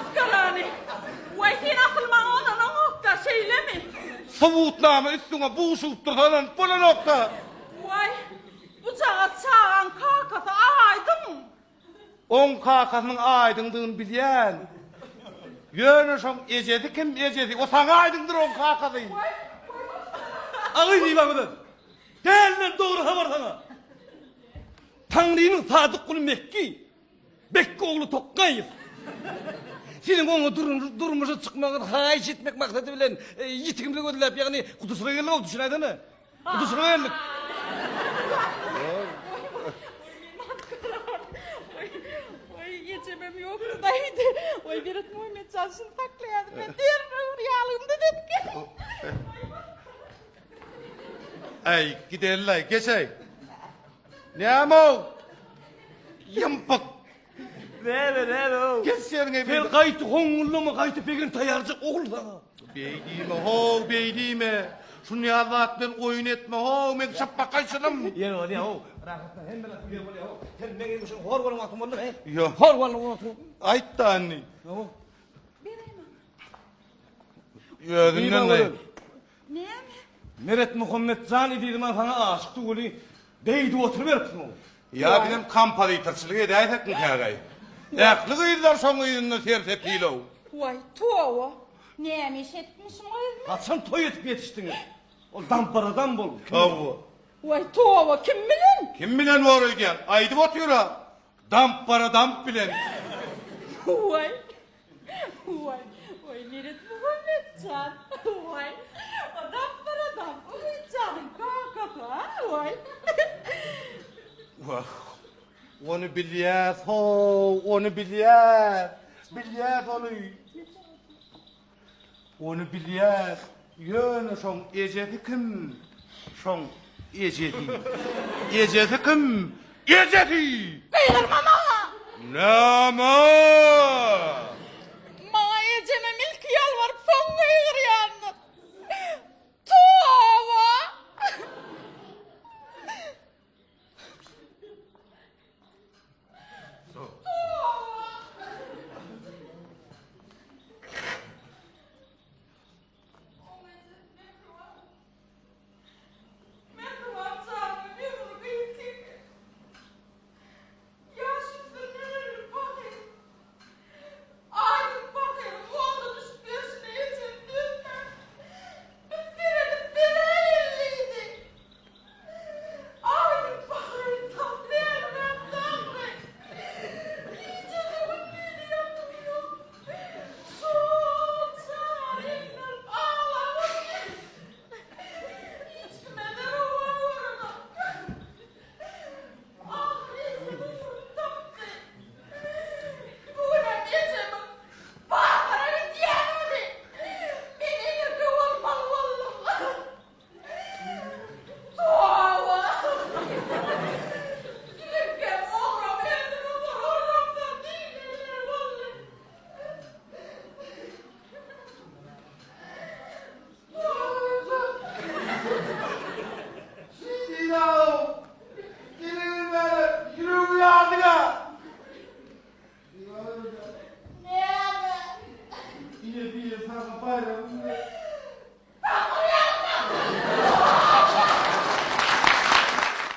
Maskarani. Vay sen akılman ona nokta söylemi. Savutname üstüne buğuşup dursanan bula nokta. Vay bucağa çağan kakata aydın. On kakasının aydındığını bilyen. Yönü şon ecedi kim ecedi? O sana aydındır on kakası. Ağay diýmagdan. Dälinden dogry habar sana. Tanrı'nın sadık kulu Mekki. Bekki oğlu Tokkayev. Senin onu durmuşa çıkmağı hayiş etmek maksadı bilen yitikimlik ödülep yani kudusuna geldik oldu şunaydın mı? Kudusuna geldik. Oy geçemem yoktu daydı. Oy bir et Muhammed Cansın taklayadı. Ben diğer rüyalığımda dedim ki. Ey giderler geçey. Ne ama? Yampak. Ne o? Geç yerine bir. Fel kayıtı hoңullu mu kayıtı pegin tayarcı oğul sana. Beydime ho beydime. Şu niyazatla oyun etme ho men şappa kaysınım. Yer o ne o? Rahatla hem ben yer o ne o? Hem ben gelmişim hor var vaktim oldu he. Yo. Hor var vaktim. Ayt da anne. O. Yödünden ne? Ne mi? Meret Muhammed Can idiydim ben sana aşıktı golü. Beydi otur veripsin o. Ya benim kampalı tırçılık edeytek mi kagay? Ekli gıyırlar son gıyırını sersepilo. Vay tuğu. Neymiş etmişim o Kaçan toy etip yetiştiniz. O damparadan bol. Tavu. Vay tuğu kim bilen? Kim bilen var ögen? Aydı batıyor ha. Damp para damp bilen. Vay. Vay. Vay Meret Muhammed Can. Vay. Adam para adam. Vay canım kakata. Vay. Vah. Onu bilyet ho, onu bilyet. Bilyet onu. Onu bilyet. Yönü şon ecedi kim? Şon ecedi. Ecedi kim? Ecedi. Beyler mama. Nama.